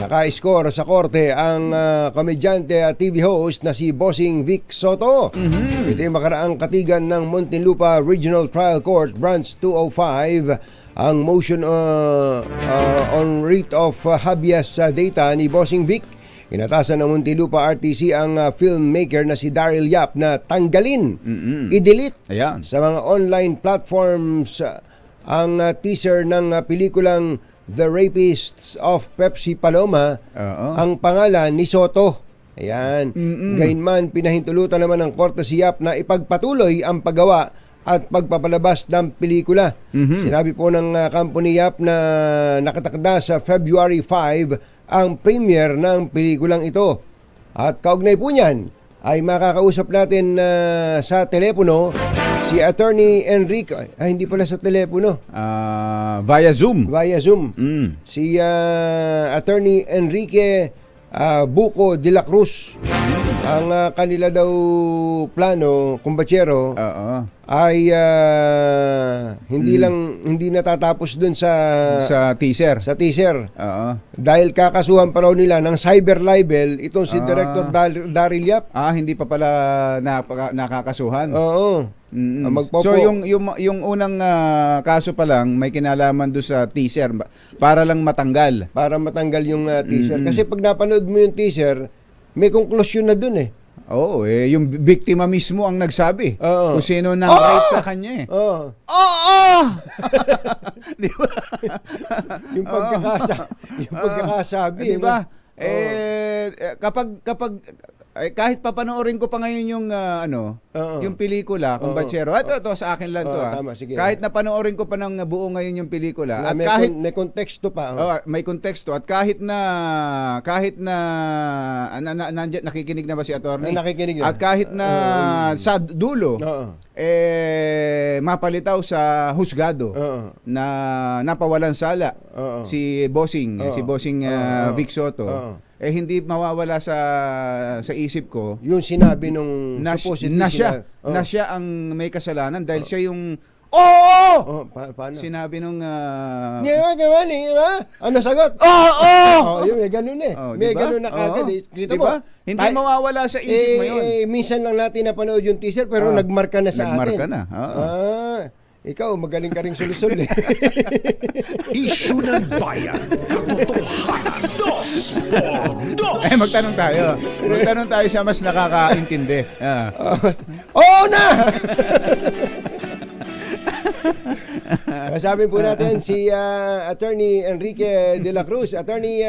Naka-score sa korte ang komedyante at TV host na si Bossing Vic Soto. Ito yung makaraang katigan ng Muntinlupa Regional Trial Court Branch 205 ang motion on writ of habeas data ni Bossing Vic. Inatasan ng Muntinlupa RTC ang filmmaker na si Daryl Yap na tanggalin, i-delete sa mga online platforms ang teaser ng pelikulang The Rapists of Pepsi Paloma, ang pangalan ni Soto. Ayan. Gayunman, pinahintulutan naman ng korte si Yap na ipagpatuloy ang paggawa at pagpapalabas ng pelikula. Sinabi po ng kampo ni Yap na nakatakda sa February 5 ang premiere ng pelikulang ito. At kaugnay po niyan ay makakausap natin sa telepono si Attorney Enrique, hindi pala sa telepono. Via Zoom. Via Zoom. Si Attorney Enrique Buko de la Cruz. Ang kanila daw plano, kumbatsero, ay hindi natatapos dun sa teaser. Sa teaser. Dahil kakasuhan pa raw nila ng cyber libel itong si Director Daryl Yap. Hindi pa pala nakakasuhan. Oo. So yung unang kaso pa lang may kinalaman do sa teaser para lang matanggal. Para matanggal yung teaser. Kasi pag napanood mo yung teaser, may konklusyon na dun eh. Oo, yung biktima mismo ang nagsabi kung sino nang rape sa kanya eh. Di ba? yung pagkakasabi. Di ba? Kapag kahit papanoorin ko pa ngayon yung yung pelikula, kumbatsero. Ito sa akin lang to. Tama, sige. Kahit napanoorin ko pa ng buo ngayon yung pelikula at kahit may konteksto pa. May konteksto at kahit na nandiyan nakikinig na ba si attorney? Nakikinig na. At kahit na sa dulo mapalitaw sa husgado na napawalan sala si Bossing Vic Soto. Hindi mawawala sa isip ko yung sinabi nung na siya ang may kasalanan dahil siya yung paano? Sinabi nung ano sagot? Yun, may ganun eh. May diba? ganun na kagad eh. Kita diba? mo? Hindi mawawala sa isip mo yun. Minsan lang natin napanood yung teaser pero nagmarka na sa atin. Nagmarka na. Ikaw, magaling ka ring solusyon eh. Isyu ng bayan, katotohanan, 2x2. Magtanong tayo sa mas nakakaintindi. Oo na! Sabi po natin si Attorney Enrique de la Cruz. Attorney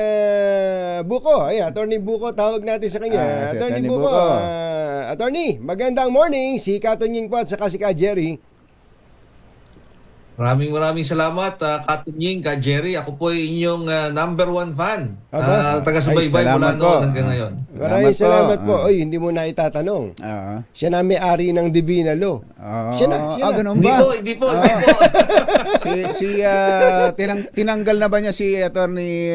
Buko. Attorney Buko, tawag natin sa kanya. Attorney Buko. Attorney, magandang morning. Si Katonying po at saka si Ka Jerry. Maraming salamat, Katunying, Ka Jerry. Ako po ay inyong number one fan. Taga-subaybay mula noon hanggang ngayon. Maraming salamat po. Oy, hindi mo na itatanong. Siya na may-ari ng Divina Law. Siya na. Ganun ba? Hindi po. Tinanggal na ba niya si Attorney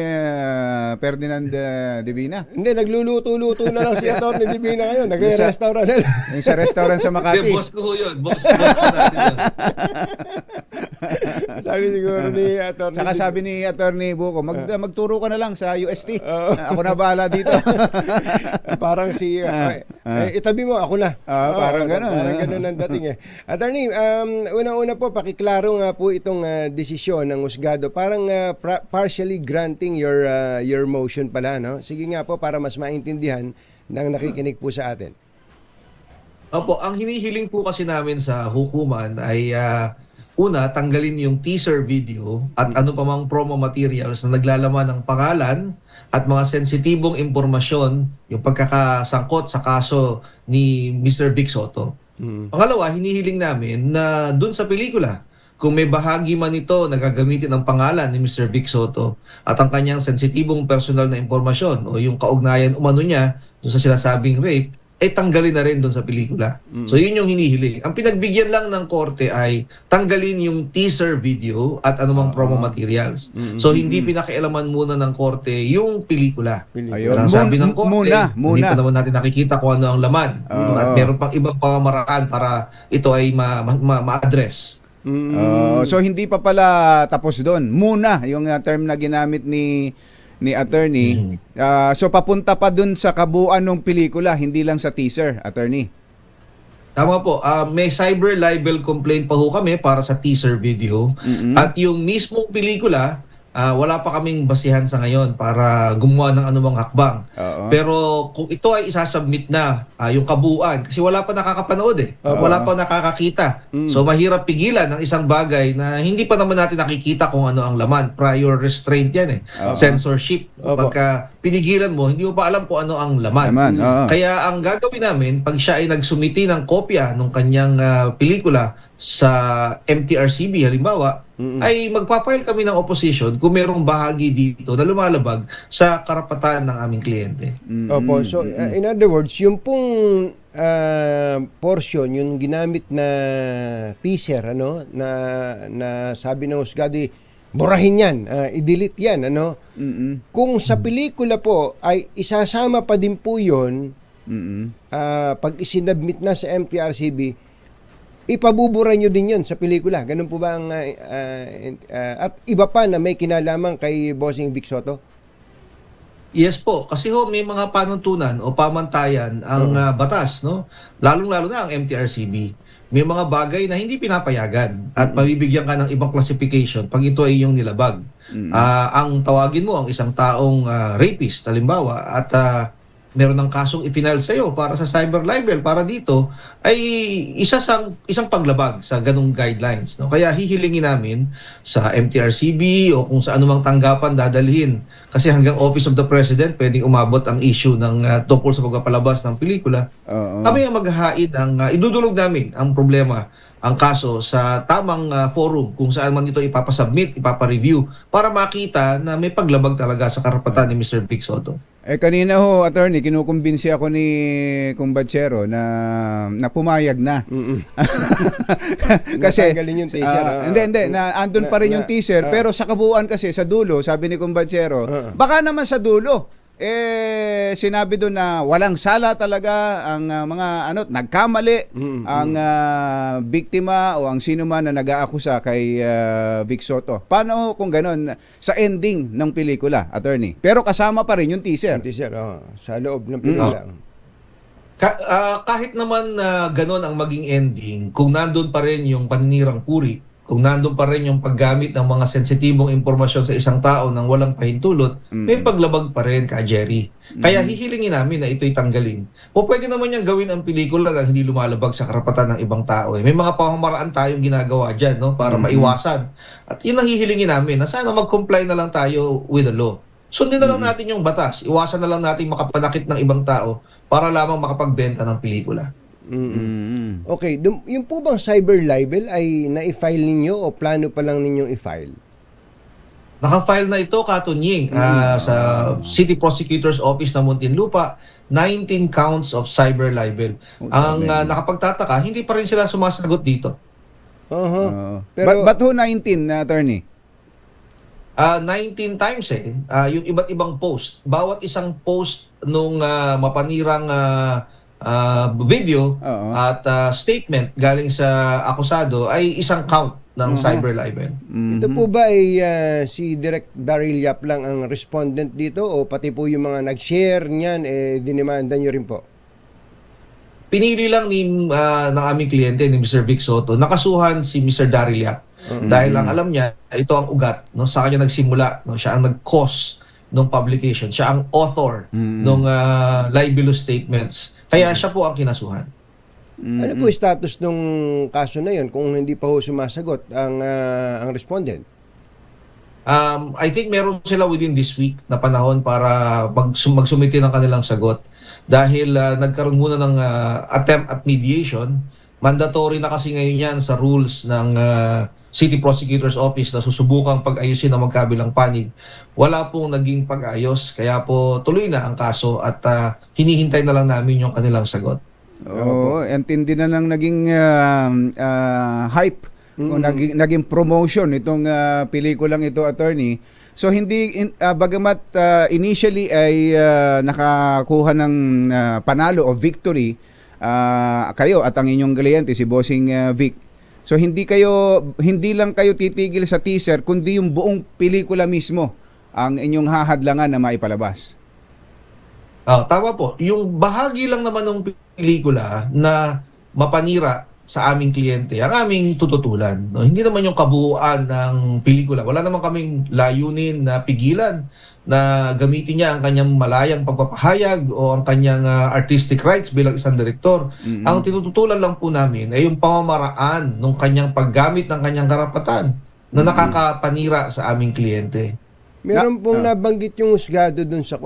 Ferdinand Divina? Hindi, nagluluto-luto na lang si Attorney Divina ngayon. Nagre-restaurant na lang. Sa restaurant sa Makati. Boss ko yun. Boss natin yun. Sabi siguro ni Attorney. Saka sabi ni Attorney Buko, magturo ka na lang sa UST. Ako na bahala dito. Parang si itabi mo, ako na. Parang gano'n. Parang gano'n ang dating eh. Attorney, una-una po, pakiklaro nga po itong desisyon ng husgado. Parang partially granting your motion pala, no? Sige nga po, para mas maintindihan ng nakikinig po sa atin. Opo, ang hinihiling po kasi namin sa hukuman ay una, tanggalin yung teaser video at ano pa mang promo materials na naglalaman ng pangalan at mga sensitibong impormasyon yung pagkakasangkot sa kaso ni Mr. Vic Soto. Pangalawa, hinihiling namin na dun sa pelikula, kung may bahagi man ito na gagamitin ang pangalan ni Mr. Vic Soto at ang kanyang sensitibong personal na impormasyon o yung kaugnayan umano niya dun sa sinasabing rape, ay tanggalin na rin doon sa pelikula. So yun yung hinihiling. Ang pinagbigyan lang ng korte ay tanggalin yung teaser video at anumang promo materials. So hindi pinakialaman muna ng korte yung pelikula. Ayun. Sabi ng korte, hindi Muna. pa naman natin nakikita kung ano ang laman. At meron pang ibang pamamaraan para ito ay ma-address. So hindi pa pala tapos doon. Muna yung term na ginamit ni ni attorney. So papunta pa dun sa kabuuan ng pelikula, hindi lang sa teaser, attorney. Tama po. May cyber libel complaint pa ho kami para sa teaser video. At yung mismong pelikula, wala pa kaming basihan sa ngayon para gumawa ng anumang hakbang. Oo. Pero kung ito ay isasubmit na yung kabuuan, kasi wala pa nakakapanood wala pa nakakakita. So mahirap pigilan ng isang bagay na hindi pa naman natin nakikita kung ano ang laman. Prior restraint yan Censorship. Pagka pinigilan mo, hindi mo pa alam kung ano ang laman. Kaya ang gagawin namin, pag siya ay nagsumiti ng kopya ng kanyang pelikula sa MTRCB halimbawa, ay magpa-file kami ng opposition kung merong bahagi dito na lumalabag sa karapatan ng aming kliyente. Opo. So, in other words, yung pong portion, yung ginamit na teaser, na sabi ng husgado, burahin yan, i-delete yan, Kung sa pelikula po ay isasama pa din po yun, pag isinabmit na sa MTRCB, ipabubura nyo din yun sa pelikula. Ganun po ba ang at iba pa na may kinalaman kay Bossing Vic Soto? Yes po, kasi may mga panuntunan o pamantayan ang batas, lalong-lalo na ang MTRCB. May mga bagay na hindi pinapayagan at mabibigyan ka ng ibang classification pag ito ay yung nilabag. Ang tawagin mo ang isang taong rapist, halimbawa, at meron ng kasong ipinal sa iyo para sa cyber libel, para dito ay isang paglabag sa ganung guidelines. Kaya hihilingin namin sa MTRCB o kung sa anumang tanggapan dadalhin. Kasi hanggang Office of the President pwedeng umabot ang issue ng tungkol sa pagpapalabas ng pelikula. Kami ang maghahain idudulog namin ang problema, ang kaso sa tamang forum kung saan man ito ipapasubmit, ipapareview para makita na may paglabag talaga sa karapatan ni Mr. Vic Soto. Kanina ho, attorney, kinukumbinsi ako ni Kumbatsero na pumayag na. Kasi natanggalin yung teaser. hindi, andun pa rin yung teaser, pero sa kabuuan kasi sa dulo, sabi ni Kumbatsero, baka naman sa dulo sinabi doon na walang sala talaga ang mga nagkamali ang biktima o ang sino man na nag-aakusa kay Vic Soto. Paano kung gano'n sa ending ng pelikula, attorney? Pero kasama pa rin yung teaser. Sa loob ng pelikula. Kahit naman gano'n ang maging ending, kung nandun pa rin yung paninirang puri, kung nandun pa rin yung paggamit ng mga sensitibong impormasyon sa isang tao nang walang pahintulot, may paglabag pa rin, ka Jerry. Kaya hihilingin namin na ito'y tanggalin. O pwede naman niyang gawin ang pelikula na hindi lumalabag sa karapatan ng ibang tao. May mga pamamaraan tayong ginagawa dyan para maiwasan. At yun ang hihilingin namin, na sana mag-comply na lang tayo with the law. Sundin na lang natin yung batas. Iwasan na lang natin makapanakit ng ibang tao para lamang makapagbenta ng pelikula. Okay, yung po bang cyber libel ay na-file ninyo o plano pa lang ninyong i-file? Naka-file na ito, Katunying, sa City Prosecutor's Office ng Muntinlupa, 19 counts of cyber libel. Ang nakapagtataka, hindi pa rin sila sumasagot dito. Pero ba't ho 19, attorney? 19 times yung iba't ibang post. Bawat isang post nung mapanirang video at statement galing sa akusado ay isang count ng cyber libel. Ito po ba ay si Direk Daryl Yap lang ang respondent dito o pati po yung mga nag-share niyan dinimanda nyo rin po? Pinili lang ng aming kliyente ni Mr. Vic Soto, nakasuhan si Mr. Daryl Yap. Dahil ang alam niya, ito ang ugat, sa kanya nagsimula, siya ang nag-cause ng publication, siya ang author ng libelous statements. Kaya siya po ang kinasuhan. Ano po status ng kaso na yun kung hindi pa ho sumasagot ang respondent? I think meron sila within this week na panahon para magsumiti ng kanilang sagot. Dahil nagkaroon muna ng attempt at mediation, mandatory na kasi ngayon yan sa rules ng City Prosecutor's Office na susubukang pag-ayusin ang magkabilang panig. Wala pong naging pag-ayos, kaya po tuloy na ang kaso at hinihintay na lang namin yung kanilang sagot. Intindi na ng naging hype o naging promotion itong pelikulang ito, attorney. So hindi bagamat initially ay nakakuha ng panalo o victory kayo at ang inyong kliyente si Bossing Vic. So hindi lang kayo titigil sa teaser kundi yung buong pelikula mismo ang inyong hahadlangan na maipalabas? Tama po. Yung bahagi lang naman ng pelikula na mapanira sa aming kliyente, ang aming tututulan. No? Hindi naman yung kabuuan ng pelikula. Wala naman kaming layunin na pigilan na gamitin niya ang kanyang malayang pagpapahayag o ang kanyang artistic rights bilang isang direktor. Ang tinututulan lang po namin ay yung pamamaraan ng kanyang paggamit ng kanyang karapatan na nakakapanira sa aming kliyente. Meron pong nabanggit yung husgado doon sa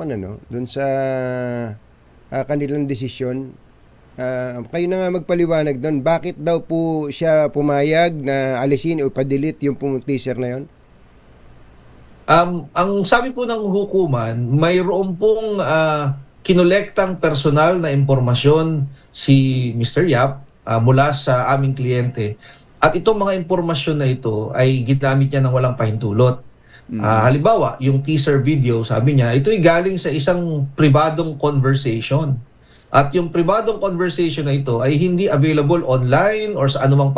doon sa kanilang desisyon. Kayo na nga magpaliwanag doon. Bakit daw po siya pumayag na alisin o pa-delete yung pong teaser na yon? Ang sabi po ng hukuman, mayroon pong kinolektang personal na impormasyon si Mr. Yap mula sa aming kliyente. At itong mga impormasyon na ito ay ginamit niya ng walang pahintulot. Halimbawa, yung teaser video, sabi niya, ito ay galing sa isang pribadong conversation. At yung pribadong conversation na ito ay hindi available online or sa anumang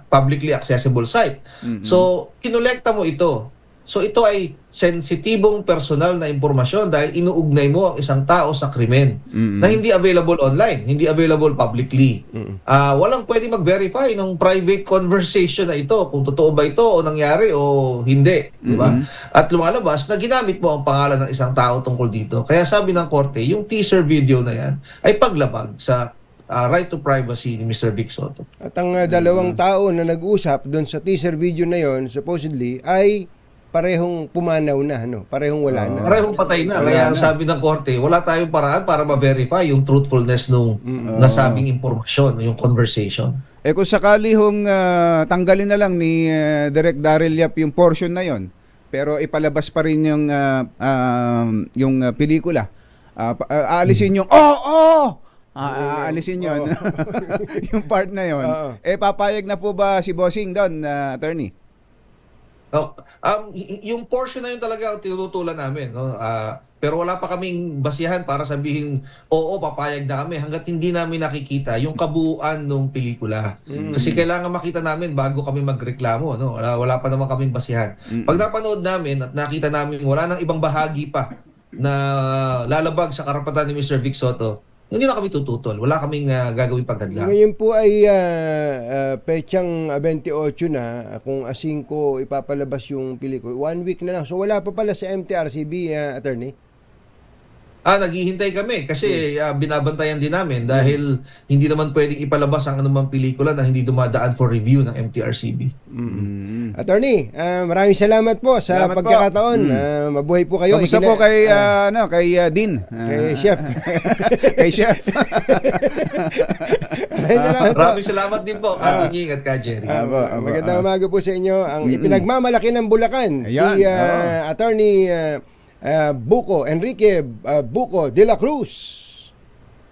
publicly accessible site. So, kinolekta mo ito. So, ito ay sensitibong personal na impormasyon dahil inuugnay mo ang isang tao sa krimen na hindi available online, hindi available publicly. Walang pwede mag-verify ng private conversation na ito, kung totoo ba ito o nangyari o hindi. Diba? At lumalabas na ginamit mo ang pangalan ng isang tao tungkol dito. Kaya sabi ng korte, yung teaser video na yan ay paglabag sa right to privacy ni Mr. Vic Soto. At ang dalawang tao na nag-usap doon sa teaser video na yon, supposedly, ay parehong pumanaw na, parehong wala na. Parehong patay na. Kaya sabi ng korte, wala tayong paraan para ma-verify yung truthfulness nung nasabing impormasyon, yung conversation. Kung sakali hong tanggalin na lang ni Direk Daryl Yap yung portion na yon, pero ipalabas pa rin yung pelikula, aalisin yung aalisin yun. Yung part na yon. Papayag na po ba si Bossing doon, attorney? Yung portion na yun talaga ang tinututulan namin, no? Pero wala pa kaming basihan para sabihin, oo, papayag na kami hanggat hindi namin nakikita yung kabuuan ng pelikula. Kasi kailangan makita namin bago kami magreklamo, no? Wala pa naman kaming basihan. Pag napanood namin at nakita namin wala nang ibang bahagi pa na lalabag sa karapatan ni Mr. Vic Soto, hindi na kami tututol. Wala kaming gagawin paggadla. Ngayon po ay petsang 28 na, kung 5 ipapalabas yung pelikula. 1 week na lang. So wala pa pala sa MTRCB, attorney? Naghihintay kami kasi binabantayan din namin dahil hindi naman pwedeng ipalabas ang anumang pelikula na hindi dumadaan for review ng MTRCB. Attorney, maraming salamat po sa Salamat pagkakataon. Mabuhay po kayo. Kamusta po kay Dean? Kay Chef. Kay Chef. Maraming salamat din po, Katunying at Ka Jerry. Magandang umaga po sa inyo. Ang ipinagmamalaki ng Bulacan, si Attorney Buko, Enrique Buko de la Cruz.